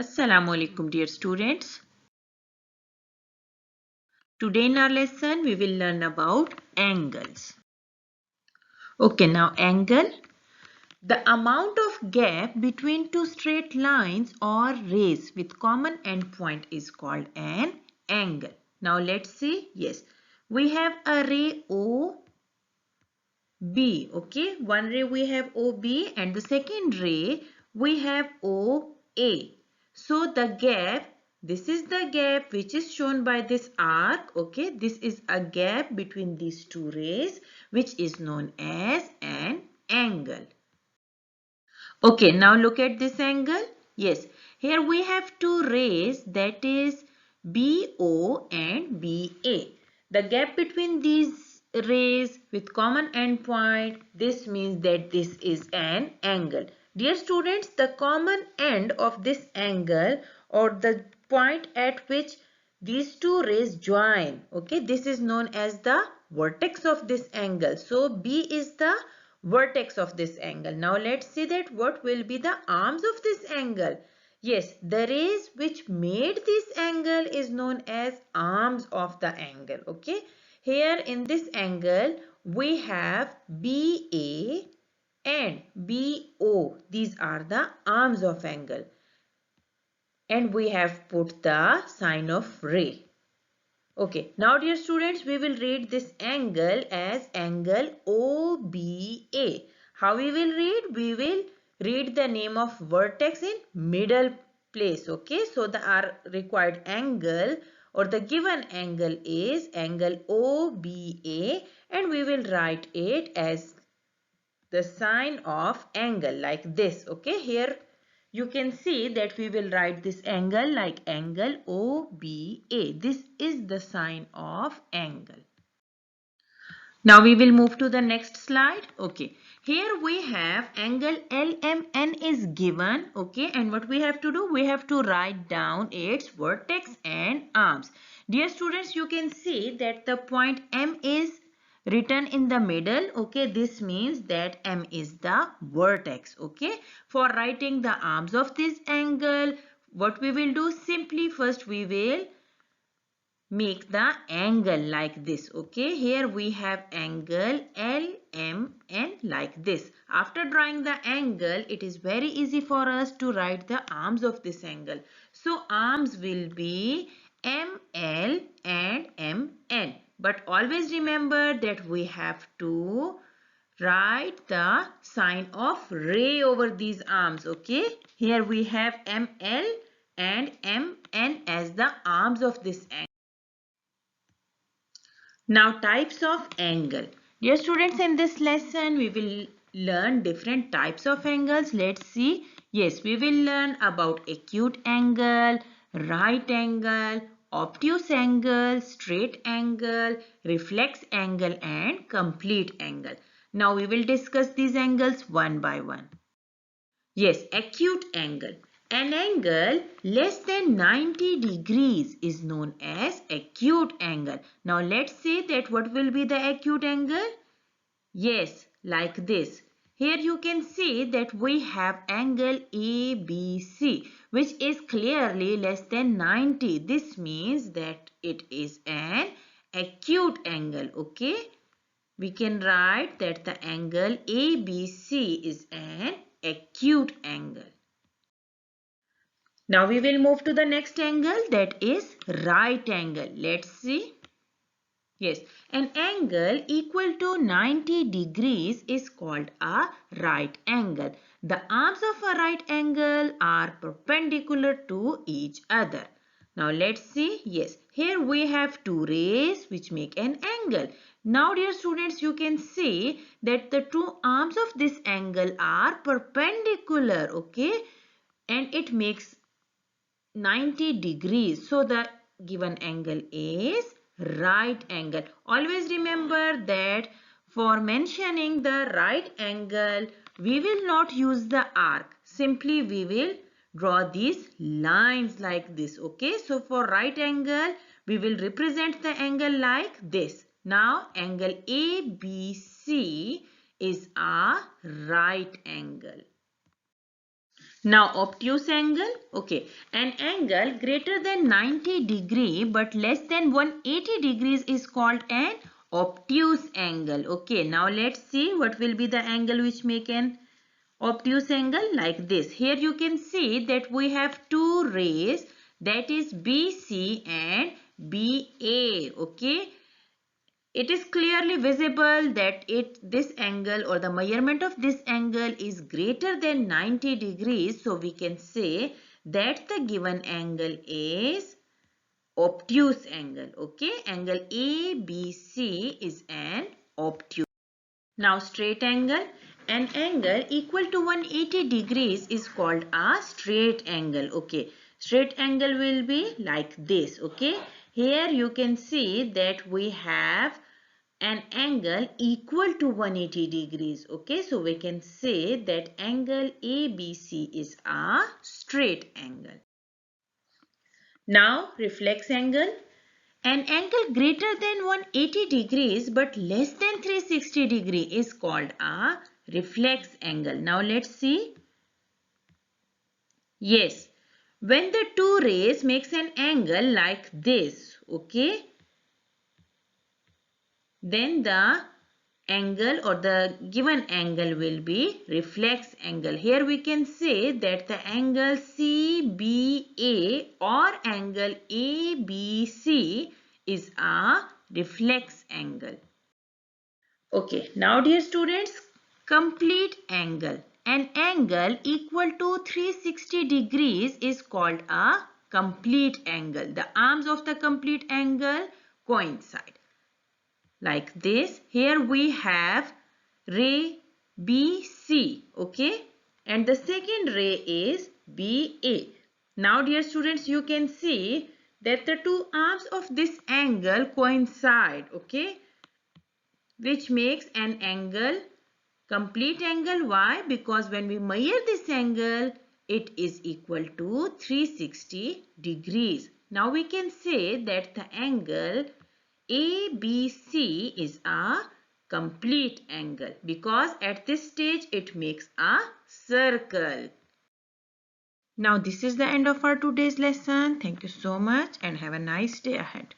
Assalamu alaikum dear students. Today in our lesson we will learn about angles. Okay, now angle. The amount of gap between two straight lines or rays with common endpoint is called an angle. Now let's see. Yes, we have a ray OB. Okay, one ray we have OB and the second ray we have OA. So the gap, this is the gap which is shown by this arc. Okay, this is a gap between these two rays which is known as an angle. Okay, now look at this angle. Yes, here we have two rays, that is BO and BA. The gap between these rays with common endpoint, this means that this is an angle. Dear students, the common end of this angle or the point at which these two rays join, okay, this is known as the vertex of this angle. So B is the vertex of this angle. Now let's see that what will be the arms of this angle. Yes, the rays which made this angle is known as arms of the angle. Okay, here in this angle we have BA and BO. These are the arms of angle, and we have put the sign of ray. Okay, now dear students, we will read this angle as angle OBA. How we will read? We will read the name of vertex in middle place. Okay, so the our required angle or the given angle is angle OBA, and we will write it as the sign of angle like this. Okay, here you can see that we will write this angle like angle OBA. This is the sign of angle. Now we will move to the next slide. Okay, here we have angle LMN is given. Okay, and what we have to do? We have to write down its vertex and arms. Dear students, you can see that the point M is written in the middle. Okay, this means that M is the vertex. Okay, for writing the arms of this angle, what we will do? Simply first we will make the angle like this. Okay, here we have angle LMN like this. After drawing the angle, it is very easy for us to write the arms of this angle. So arms will be ML and MN, but always remember that we have to write the sign of ray over these arms. Okay, here we have ML and MN as the arms of this angle. Now types of angle. Dear students, in this lesson we will learn different types of angles. Let's see. Yes, we will learn about acute angle, right angle, obtuse angle, straight angle, reflex angle and complete angle. Now we will discuss these angles one by one. Yes, acute angle. An angle less than 90 degrees is known as acute angle. Now let's say that what will be the acute angle? Yes, like this. Here you can see that we have angle ABC, which is clearly less than 90. This means that it is an acute angle. Okay, we can write that the angle ABC is an acute angle. Now we will move to the next angle, that is right angle. Let's see. Yes, an angle equal to 90 degrees is called a right angle. The arms of a right angle are perpendicular to each other. Now let's see. Yes, here we have two rays which make an angle. Now dear students, you can see that the two arms of this angle are perpendicular. Okay, and it makes 90 degrees. So the given angle is right angle. Always remember that for mentioning the right angle, we will not use the arc. Simply we will draw these lines like this. Okay, so for right angle, we will represent the angle like this. Now angle ABC is a right angle. Now obtuse angle, okay, an angle greater than 90 degree but less than 180 degrees is called an obtuse angle. Okay, now let's see what will be the angle which make an obtuse angle like this. Here you can see that we have two rays, that is BC and BA. Okay, it is clearly visible that this angle or the measurement of this angle is greater than 90 degrees. So we can say that the given angle is obtuse angle. Okay, angle ABC is an obtuse. Now straight angle. An angle equal to 180 degrees is called a straight angle. Okay, straight angle will be like this. Okay, here you can see that we have an angle equal to 180 degrees. Okay, so we can say that angle ABC is a straight angle. Now reflex angle. An angle greater than 180 degrees but less than 360 degree is called a reflex angle. Now let's see. Yes, when the two rays makes an angle like this, okay, then the angle or the given angle will be reflex angle. Here we can say that the angle CBA or angle ABC is a reflex angle. Okay, now dear students, complete angle. An angle equal to 360 degrees is called a complete angle. The arms of the complete angle coincide. Like this, here we have ray BC, okay, and the second ray is BA. Now dear students, you can see that the two arms of this angle coincide, okay, which makes an angle complete angle. Why? Because when we measure this angle, it is equal to 360 degrees. Now we can say that the angle ABC is a complete angle because at this stage it makes a circle. Now this is the end of our today's lesson. Thank you so much and have a nice day ahead.